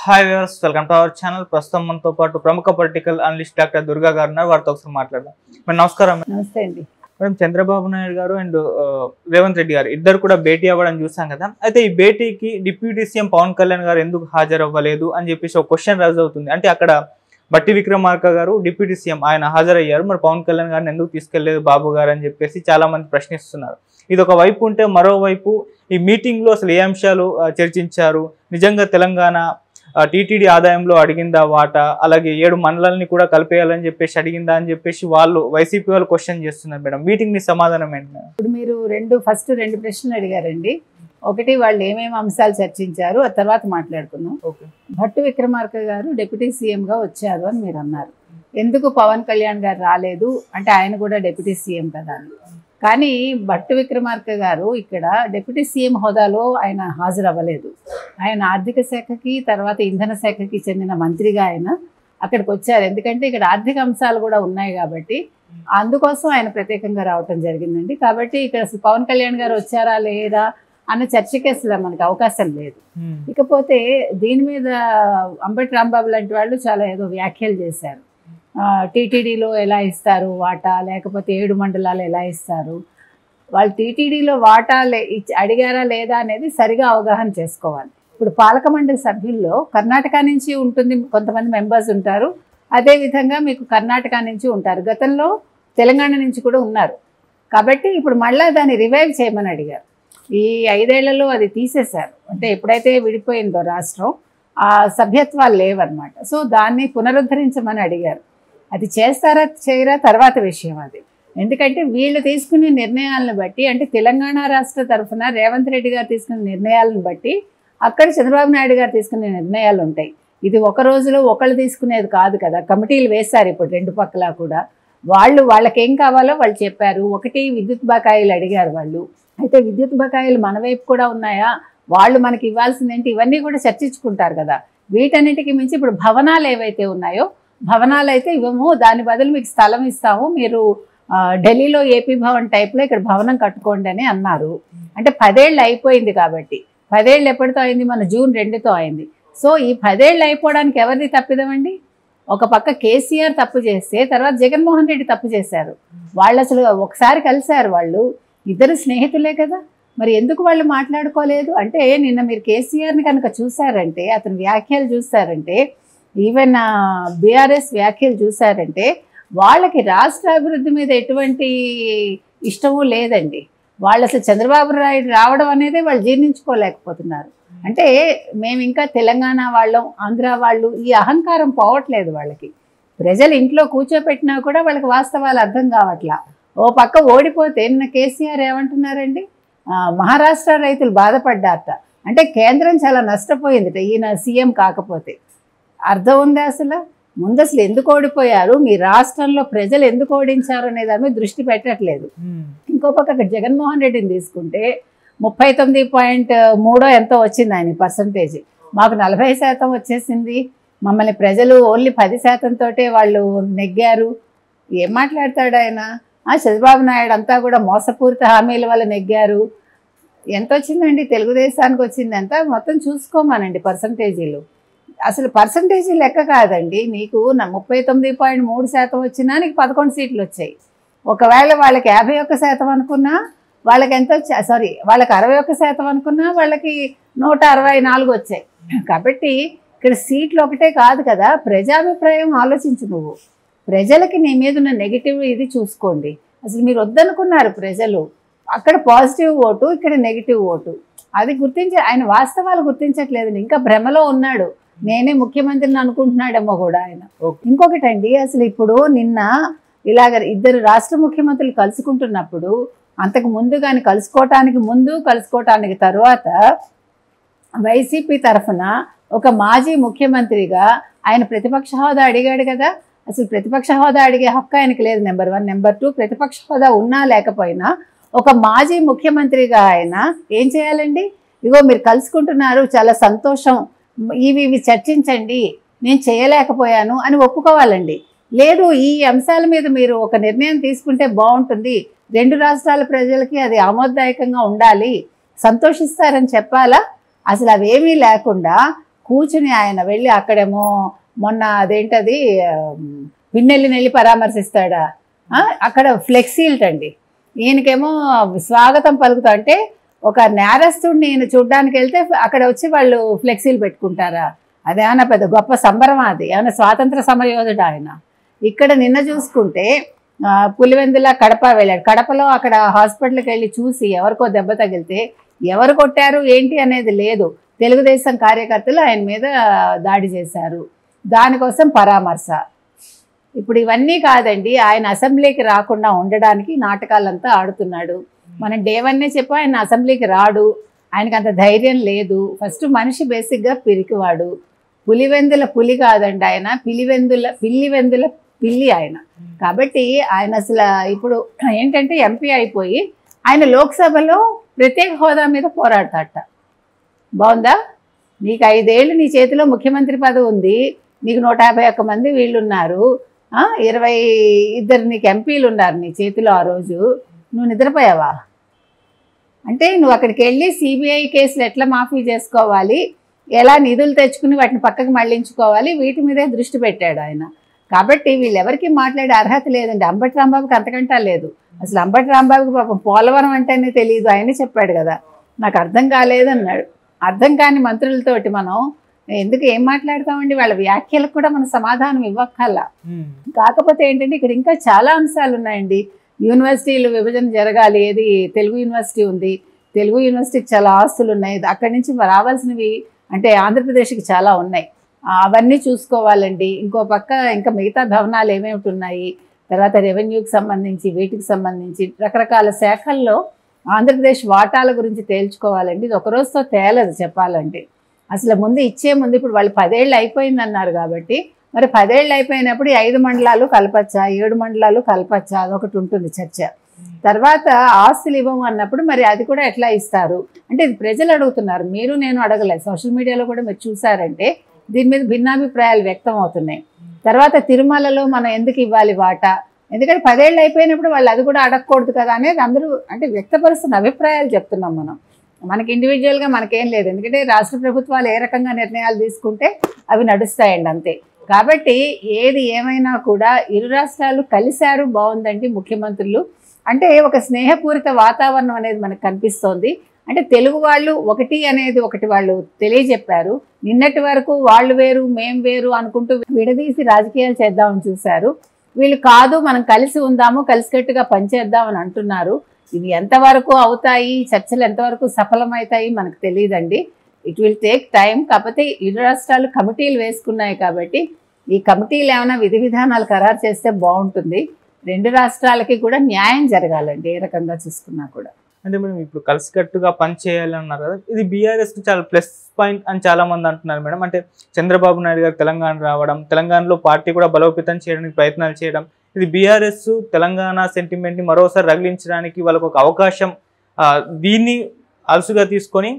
Hi viewers, welcome to our channel. ప్రస్తుతం మనతో పాటు ప్రముఖ పొలిటికల్ అనలిస్ట్ డాక్టర్ దుర్గా గారు ఉన్నారు. వారితో ఒకసారి మాట్లాడదాం. మేడం నమస్కారం. నమస్తే అండి. మేడం, చంద్రబాబు నాయుడు గారు అండ్ రేవంత్ రెడ్డి గారు ఇద్దరు కూడా భేటీ అవ్వడం చూసాం కదా. అయితే ఈ భేటీకి డిప్యూటీ సీఎం పవన్ కళ్యాణ్ గారు ఎందుకు హాజరవ్వలేదు అని చెప్పేసి ఒక క్వశ్చన్ రైజ్ అవుతుంది. అంటే అక్కడ బట్టి విక్రమార్క గారు డిప్యూటీ సీఎం ఆయన హాజరయ్యారు, మరి పవన్ కళ్యాణ్ గారిని ఎందుకు తీసుకెళ్లేదు బాబు గారు అని చెప్పేసి చాలా మంది ప్రశ్నిస్తున్నారు. ఇది ఒక వైపు ఉంటే, మరోవైపు ఈ మీటింగ్ లో అసలు ఏ అంశాలు చర్చించారు, నిజంగా తెలంగాణ టీటీడీ ఆదాయంలో అడిగిందా వాటా, అలాగే 7 మండలాలని కూడా కలిపేయాలని చెప్పేసి అడిగిందా అని చెప్పేసి వాళ్ళు వైసీపీ వాళ్ళు క్వశ్చన్ చేస్తున్నారు. మేడం, మీటింగ్ ని సమాధానం ఏంటి? ఇప్పుడు మీరు ఫస్ట్ రెండు ప్రశ్నలు అడిగారండి. ఒకటి, వాళ్ళు ఏమేమి అంశాలు చర్చించారు, ఆ తర్వాత మాట్లాడుకుందాం. భట్టి విక్రమార్క గారు డిప్యూటీ సీఎంగా వచ్చారు అని మీరు అన్నారు. ఎందుకు పవన్ కళ్యాణ్ గారు రాలేదు అంటే ఆయన కూడా డిప్యూటీ సీఎం కదా అని. కానీ భట్టి విక్రమార్క గారు ఇక్కడ డిప్యూటీ సీఎం హోదాలో ఆయన హాజరవ్వలేదు. ఆయన ఆర్థిక శాఖకి తర్వాత ఇంధన శాఖకి చెందిన మంత్రిగా ఆయన అక్కడికి వచ్చారు. ఎందుకంటే ఇక్కడ ఆర్థిక అంశాలు కూడా ఉన్నాయి కాబట్టి అందుకోసం ఆయన ప్రత్యేకంగా రావటం జరిగిందండి. కాబట్టి ఇక్కడ అసలు పవన్ కళ్యాణ్ గారు వచ్చారా లేదా అన్న చర్చకి అసలు మనకు అవకాశం లేదు. ఇకపోతే దీని మీద అంబటి రాంబాబు లాంటి వాళ్ళు చాలా ఏదో వ్యాఖ్యలు చేశారు. టీటీడీలో ఎలా ఇస్తారు వాటా, లేకపోతే 7 మండలాలు ఎలా ఇస్తారు, వాళ్ళు టీటీడీలో వాటా అడిగారా లేదా అనేది సరిగా అవగాహన చేసుకోవాలి. ఇప్పుడు పాలక మండలి సభ్యుల్లో కర్ణాటక నుంచి ఉంటుంది, కొంతమంది మెంబర్స్ ఉంటారు. అదేవిధంగా మీకు కర్ణాటక నుంచి ఉంటారు, గతంలో తెలంగాణ నుంచి కూడా ఉన్నారు. కాబట్టి ఇప్పుడు మళ్ళీ దాన్ని రివైవ్ చేయమని అడిగారు. ఈ 5 ఏళ్లలో అది తీసేశారు. అంటే ఎప్పుడైతే విడిపోయిందో రాష్ట్రం, ఆ సభ్యత్వాలు లేవన్నమాట. సో దాన్ని పునరుద్ధరించమని అడిగారు. అది చేస్తారా చేయరా తర్వాత విషయం అది. ఎందుకంటే వీళ్ళు తీసుకునే నిర్ణయాలను బట్టి, అంటే తెలంగాణ రాష్ట్ర తరఫున రేవంత్ రెడ్డి గారు తీసుకునే నిర్ణయాలను బట్టి అక్కడ చంద్రబాబు నాయుడు గారు తీసుకునే నిర్ణయాలు ఉంటాయి. ఇది ఒక రోజులో ఒకళ్ళు తీసుకునేది కాదు కదా. కమిటీలు వేశారు ఇప్పుడు 2 పక్కలా కూడా. వాళ్ళకి ఏం కావాలో వాళ్ళు చెప్పారు. ఒకటి, విద్యుత్ బకాయిలు అడిగారు వాళ్ళు. అయితే విద్యుత్ బకాయిలు మన వైపు కూడా ఉన్నాయా, వాళ్ళు మనకి ఇవ్వాల్సిందేంటి, ఇవన్నీ కూడా చర్చించుకుంటారు కదా. వీటన్నిటికీ మించి ఇప్పుడు భవనాలు ఏవైతే ఉన్నాయో, భవనాలు అయితే ఇవ్వము, దాని బదులు మీకు స్థలం ఇస్తాము, మీరు ఢిల్లీలో ఏపీ భవన్ టైప్లో ఇక్కడ భవనం కట్టుకోండి అని అన్నారు. అంటే 10 ఏళ్ళు అయిపోయింది కాబట్టి. 10 ఏళ్ళు ఎప్పటితో అయింది? మన జూన్ 2తో అయింది. సో ఈ 10 ఏళ్ళు అయిపోవడానికి ఎవరిది తప్పిదమండి? ఒక పక్క కేసీఆర్ తప్పు చేస్తే తర్వాత జగన్మోహన్ రెడ్డి తప్పు చేశారు. వాళ్ళు అసలు ఒకసారి కలిశారు, వాళ్ళు ఇద్దరు స్నేహితులే కదా. మరి ఎందుకు వాళ్ళు మాట్లాడుకోలేదు? అంటే నిన్న మీరు కేసీఆర్ని కనుక చూసారంటే, అతని వ్యాఖ్యలు చూసారంటే, ఈవెన్ బీఆర్ఎస్ వ్యాఖ్యలు చూసారంటే, వాళ్ళకి రాష్ట్ర అభివృద్ధి మీద ఎటువంటి ఇష్టము లేదండి. వాళ్ళు అసలు చంద్రబాబు నాయుడు రావడం అనేది వాళ్ళు జీర్ణించుకోలేకపోతున్నారు. అంటే మేము ఇంకా తెలంగాణ వాళ్ళం, ఆంధ్ర వాళ్ళు, ఈ అహంకారం పోవట్లేదు వాళ్ళకి. ప్రజలు ఇంట్లో కూర్చోపెట్టినా కూడా వాళ్ళకి వాస్తవాలు అర్థం కావట్లా. ఓ పక్క ఓడిపోతే నిన్న కేసీఆర్ ఏమంటున్నారండి, మహారాష్ట్ర రైతులు బాధపడ్డారట. అంటే కేంద్రం చాలా నష్టపోయిందిట ఈయన సీఎం కాకపోతే. అర్థం ఉందా అసలు? ముందు అసలు ఎందుకు ఓడిపోయారు, మీ రాష్ట్రంలో ప్రజలు ఎందుకు ఓడించారు అనే దాని మీద దృష్టి పెట్టట్లేదు. ఇంకో పక్క అక్కడ జగన్మోహన్ రెడ్డిని తీసుకుంటే 39.3 ఎంతో వచ్చింది ఆయన పర్సంటేజ్. మాకు 40% వచ్చేసింది, మమ్మల్ని ప్రజలు ఓన్లీ 10% తోటే వాళ్ళు నెగ్గారు. ఏం మాట్లాడతాడు ఆయన? చంద్రబాబు నాయుడు అంతా కూడా మోసపూరిత హామీల వల్ల నెగ్గారు. ఎంత వచ్చిందండి తెలుగుదేశానికి? వచ్చింది ఎంత మొత్తం చూసుకోమానండి పర్సంటేజీలు. అసలు పర్సంటేజీ లెక్క కాదండి. నీకు 39.3% వచ్చినా నీకు 11 సీట్లు వచ్చాయి. ఒకవేళ వాళ్ళకి 51% అనుకున్నా వాళ్ళకి ఎంత వచ్చాయి, సారీ వాళ్ళకి 61% అనుకున్నా వాళ్ళకి 164 వచ్చాయి. కాబట్టి ఇక్కడ సీట్లు ఒకటే కాదు కదా, ప్రజాభిప్రాయం ఆలోచించు నువ్వు. ప్రజలకి నీ మీద ఉన్న నెగిటివ్ ఇది చూసుకోండి. అసలు మీరు వద్దనుకున్నారు ప్రజలు, అక్కడ పాజిటివ్ ఓటు, ఇక్కడ నెగిటివ్ ఓటు. అది ఆయన వాస్తవాలు గుర్తించట్లేదు, ఇంకా భ్రమలో ఉన్నాడు. నేనే ముఖ్యమంత్రిని అనుకుంటున్నాడేమో కూడా ఆయన. ఇంకొకటి అండి, అసలు ఇప్పుడు నిన్న ఇలాగ ఇద్దరు రాష్ట్ర ముఖ్యమంత్రులు కలుసుకుంటున్నప్పుడు, అంతకు ముందు కానీ కలుసుకోవటానికి ముందు కలుసుకోవటానికి తర్వాత వైసీపీ తరఫున ఒక మాజీ ముఖ్యమంత్రిగా ఆయన ప్రతిపక్ష హోదా అడిగాడు కదా. అసలు ప్రతిపక్ష హోదా అడిగే హక్కు ఆయనకి లేదు, నెంబర్ 1. నెంబర్ 2, ప్రతిపక్ష హోదా ఉన్నా లేకపోయినా ఒక మాజీ ముఖ్యమంత్రిగా ఆయన ఏం చేయాలండి? ఇగో మీరు కలుసుకుంటున్నారు, చాలా సంతోషం, ఇవి చర్చించండి, నేను చేయలేకపోయాను అని ఒప్పుకోవాలండి. లేదు, ఈ అంశాల మీద మీరు ఒక నిర్ణయం తీసుకుంటే బాగుంటుంది, 2 రాష్ట్రాల ప్రజలకి అది ఆమోదదాయకంగా ఉండాలి, సంతోషిస్తారని చెప్పాలా? అసలు అవేమీ లేకుండా కూర్చుని ఆయన వెళ్ళి అక్కడేమో మొన్న అదేంటది పిన్నెల్లిని పరామర్శిస్తాడా, అక్కడ ఫ్లెక్సీలటండి. ఈయనకేమో స్వాగతం పలుకుతా అంటే ఒక నేరస్తుడిని ఈయన చూడ్డానికి వెళ్తే అక్కడ వచ్చి వాళ్ళు ఫ్లెక్సీలు పెట్టుకుంటారా? అదేమన్నా పెద్ద గొప్ప సంబరం? అది ఏమన్నా స్వాతంత్ర సమరయోధుడు ఆయన? ఇక్కడ నిన్న చూసుకుంటే పులివెందుల కడప వెళ్ళాడు. కడపలో అక్కడ హాస్పిటల్కి వెళ్ళి చూసి ఎవరికో దెబ్బ తగిలితే ఎవరు కొట్టారు ఏంటి అనేది లేదు. తెలుగుదేశం కార్యకర్తలు ఆయన మీద దాడి చేశారు, దానికోసం పరామర్శ. ఇప్పుడు ఇవన్నీ కాదండి, ఆయన అసెంబ్లీకి రాకుండా ఉండడానికి నాటకాలంతా ఆడుతున్నాడు. మనం డే 1 చెప్పా ఆయన అసెంబ్లీకి రాడు, ఆయనకు అంత ధైర్యం లేదు. ఫస్ట్ మనిషి బేసిక్గా పిరికివాడు. పులివెందుల పులి కాదండి ఆయన, పిల్లివెందుల పిల్లి ఆయన. కాబట్టి ఆయన అసలు ఇప్పుడు ఏంటంటే ఎంపీ అయిపోయి ఆయన లోక్సభలో ప్రత్యేక హోదా మీద పోరాడతాట. బాగుందా? నీకు 5 ఏళ్ళు నీ చేతిలో ముఖ్యమంత్రి పదవి ఉంది, నీకు 151 మంది వీళ్ళున్నారు, 22 నీకు ఎంపీలు ఉన్నారు నీ చేతిలో. ఆ రోజు నువ్వు నిద్రపోయావా? అంటే నువ్వు అక్కడికి వెళ్ళి సిబిఐ కేసులు ఎట్లా మాఫీ చేసుకోవాలి, ఎలా నిధులు తెచ్చుకుని వాటిని పక్కకు మళ్లించుకోవాలి, వీటి మీదే దృష్టి పెట్టాడు ఆయన. కాబట్టి వీళ్ళెవరికి మాట్లాడే అర్హత లేదండి. అంబటి రాంబాబుకి అంతకంటా లేదు. అసలు అంబటి రాంబాబుకి పాపం పోలవరం అంటేనే తెలియదు, ఆయనే చెప్పాడు కదా, నాకు అర్థం కాలేదన్నాడు. అర్థం కాని మంత్రులతోటి మనం ఎందుకు ఏం మాట్లాడతామండి? వాళ్ళ వ్యాఖ్యలకు కూడా మనం సమాధానం ఇవ్వక్కల్లా. కాకపోతే ఏంటంటే ఇక్కడ ఇంకా చాలా అంశాలు ఉన్నాయండి. యూనివర్సిటీలు విభజన జరగాలి. ఏది తెలుగు యూనివర్సిటీ ఉంది, తెలుగు యూనివర్సిటీకి చాలా ఆస్తులు ఉన్నాయి, అక్కడి నుంచి రావాల్సినవి అంటే ఆంధ్రప్రదేశ్కి చాలా ఉన్నాయి, అవన్నీ చూసుకోవాలండి. ఇంకో పక్క ఇంకా మిగతా భవనాలు ఏమేమిటి ఉన్నాయి, తర్వాత రెవెన్యూకి సంబంధించి వీటికి సంబంధించి రకరకాల శాఖల్లో ఆంధ్రప్రదేశ్ వాటాల గురించి తేల్చుకోవాలండి. ఇది ఒక రోజుతో తేలదు చెప్పాలంటే. అసలు ముందు ఇచ్చే ముందు ఇప్పుడు వాళ్ళు 10 ఏళ్ళు అయిపోయింది అన్నారు కాబట్టి మరి 10 ఏళ్ళు అయిపోయినప్పుడు 5 మండలాలు కలపచ్చా, 7 మండలాలు కలపచ్చా, అదొకటి ఉంటుంది చర్చ. తర్వాత ఆస్తులు ఇవ్వము అన్నప్పుడు మరి అది కూడా ఎట్లా ఇస్తారు అంటే ఇది ప్రజలు అడుగుతున్నారు, మీరు నేను అడగలేదు. సోషల్ మీడియాలో కూడా మీరు చూసారంటే దీని మీద భిన్నాభిప్రాయాలు వ్యక్తం అవుతున్నాయి. తర్వాత తిరుమలలో మనం ఎందుకు ఇవ్వాలి వాటా, ఎందుకంటే 10 ఏళ్ళు అయిపోయినప్పుడు వాళ్ళు అది కూడా అడగకూడదు కదా అనేది అందరూ అంటే వ్యక్తపరుస్తున్న అభిప్రాయాలు చెప్తున్నాం మనం. మనకి ఇండివిజువల్గా మనకేం లేదు, ఎందుకంటే రాష్ట్ర ప్రభుత్వాలు ఏ రకంగా నిర్ణయాలు తీసుకుంటే అవి నడుస్తాయండి అంతే. కాబట్టి ఏది ఏమైనా కూడా ఇరు రాష్ట్రాలు కలిశారు, బాగుందండి ముఖ్యమంత్రులు. అంటే ఒక స్నేహపూరిత వాతావరణం అనేది మనకు కనిపిస్తోంది. అంటే తెలుగు వాళ్ళు ఒకటి అనేది ఒకటి వాళ్ళు తెలియజెప్పారు. నిన్నటి వరకు వాళ్ళు వేరు మేం వేరు అనుకుంటూ విడదీసి రాజకీయాలు చేద్దామని చూశారు. వీళ్ళు కాదు, మనం కలిసి ఉందాము, కలిసికట్టుగా పనిచేద్దామని అంటున్నారు. ఇవి ఎంతవరకు అవుతాయి, చర్చలు ఎంతవరకు సఫలమవుతాయి మనకు తెలియదండి. It will take time. కాకపోతే ఇరు రాష్ట్రాలు కమిటీలు వేసుకున్నాయి కాబట్టి ఈ కమిటీలు ఏమైనా విధి విధానాలు ఖరారు చేస్తే బాగుంటుంది. 2 రాష్ట్రాలకి కూడా న్యాయం జరగాలండి ఏ రకంగా చూసుకున్నా కూడా. అంటే మేడం ఇప్పుడు కలిసికట్టుగా పని చేయాలన్నారు కదా, ఇది బీఆర్ఎస్కి చాలా ప్లస్ పాయింట్ అని చాలా మంది అంటున్నారు మేడం. అంటే చంద్రబాబు నాయుడు గారు తెలంగాణ రావడం, తెలంగాణలో పార్టీ కూడా బలోపేతం చేయడానికి ప్రయత్నాలు చేయడం, ఇది బీఆర్ఎస్ తెలంగాణ సెంటిమెంట్ని మరోసారి రగిలించడానికి వాళ్ళకు ఒక అవకాశం, దీన్ని అలసుగా తీసుకొని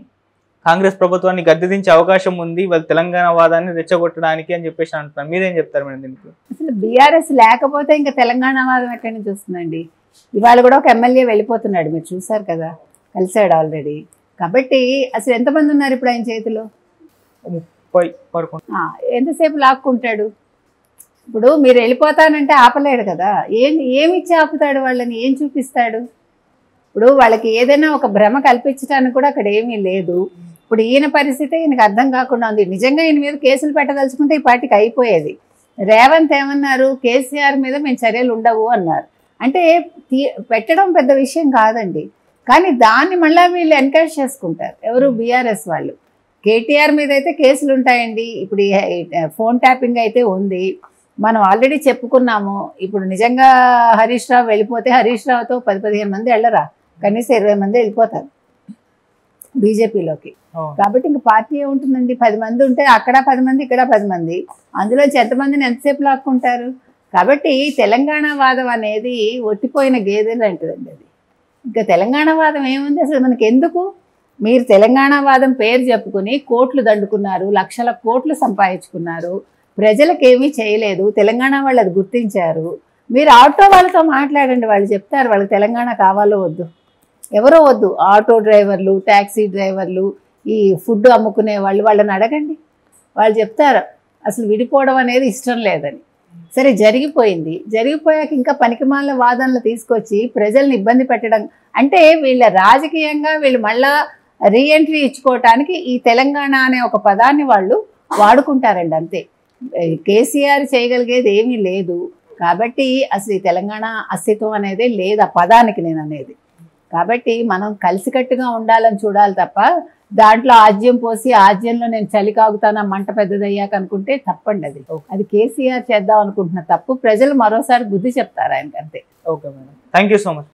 కాంగ్రెస్ ప్రభుత్వాన్ని గద్దెదించే అవకాశం ఉంది వాళ్ళు తెలంగాణ వాదాన్ని రెచ్చగొట్టడానికి అని చెప్పేసి అంటున్నారు. మీరేం చెప్తారు మేడం దీనికి? అసలు బీఆర్ఎస్ లేకపోతే ఇంకా తెలంగాణ వాదం ఎక్కడి నుంచి వస్తుందండి? ఇవాళ కూడా ఒక ఎమ్మెల్యే వెళ్ళిపోతున్నాడు, మీరు చూసారు కదా, కలిసాడు ఆల్రెడీ. కాబట్టి అసలు ఎంతమంది ఉన్నారు ఇప్పుడు ఆయన చేతిలో? 30-11. ఎంతసేపు లాక్కుంటాడు? ఇప్పుడు మీరు వెళ్ళిపోతానంటే ఆపలేడు కదా, ఏమిచ్చి ఆపుతాడు వాళ్ళని, ఏం చూపిస్తాడు? ఇప్పుడు వాళ్ళకి ఏదైనా ఒక భ్రమ కల్పించడానికి కూడా అక్కడ ఏమీ లేదు. ఇప్పుడు ఈయన పరిస్థితి ఈయనకు అర్థం కాకుండా ఉంది. నిజంగా ఈయన మీద కేసులు పెట్టదలుచుకుంటే ఈ పార్టీకి అయిపోయేది. రేవంత్ ఏమన్నారు, కేసీఆర్ మీద మేము చర్యలు ఉండవు అన్నారు. అంటే పెట్టడం పెద్ద విషయం కాదండి, కానీ దాన్ని మళ్ళీ వీళ్ళు ఎన్కరేజ్ చేసుకుంటారు. ఎవరు? బీఆర్ఎస్ వాళ్ళు. కేటీఆర్ మీద అయితే కేసులు ఉంటాయండి. ఇప్పుడు ఫోన్ ట్యాపింగ్ అయితే ఉంది, మనం ఆల్రెడీ చెప్పుకున్నాము. ఇప్పుడు నిజంగా హరీష్ రావు వెళ్ళిపోతే హరీష్ రావుతో 10-15 మంది వెళ్ళరా, కనీసం 20 మంది వెళ్ళిపోతారు బీజేపీలోకి. కాబట్టి ఇంక పార్టీ ఏముంటుందండి? 10 మంది ఉంటే అక్కడ 10 మంది, ఇక్కడ 10 మంది, అందులోంచి ఎంతమందిని ఎంతసేపు లాక్కుంటారు? కాబట్టి తెలంగాణ వాదం అనేది ఒట్టిపోయిన గేదె లాంటిదండి. అది ఇంకా తెలంగాణ వాదం ఏముంది అసలు మనకి ఎందుకు? మీరు తెలంగాణ వాదం పేరు చెప్పుకుని కోట్లు దండుకున్నారు, లక్షల కోట్లు సంపాదించుకున్నారు, ప్రజలకేమీ చేయలేదు. తెలంగాణ వాళ్ళు అది గుర్తించారు. మీరు ఆటో వాళ్ళతో మాట్లాడండి, వాళ్ళు చెప్తారు వాళ్ళకి తెలంగాణ కావాలో వద్దు. ఎవరో వద్దు, ఆటో డ్రైవర్లు, ట్యాక్సీ డ్రైవర్లు, ఈ ఫుడ్ అమ్ముకునే వాళ్ళు, వాళ్ళని అడగండి. వాళ్ళు చెప్తారు అసలు విడిపోవడం అనేది ఇష్టం లేదని. సరే జరిగిపోయింది, జరిగిపోయాక ఇంకా పనికిమాలిన వాదనలు తీసుకొచ్చి ప్రజల్ని ఇబ్బంది పెట్టడం అంటే వీళ్ళ రాజకీయంగా వీళ్ళు మళ్ళా రీఎంట్రీ ఇచ్చుకోవటానికి ఈ తెలంగాణ అనే ఒక పదాన్ని వాళ్ళు వాడుకుంటారండి అంతే. కేసీఆర్ చేయగలిగేది ఏమీ లేదు కాబట్టి అసలు ఈ తెలంగాణ అస్తిత్వం అనేది లేదు ఆ పదానికి నేను అనేది. కాబట్టి మనం కలిసికట్టుగా ఉండాలని చూడాలి తప్ప దాంట్లో ఆజ్యం పోసి ఆజ్యంలో నేను చలి కాగుతానా మంట పెద్దదయ్యాక అనుకుంటే తప్పండి. అది కేసీఆర్ చేద్దాం అనుకుంటున్న తప్పు. ప్రజలు మరోసారి బుద్ధి చెప్తారు ఆయనకి అంతే. Okay madam, thank you so much.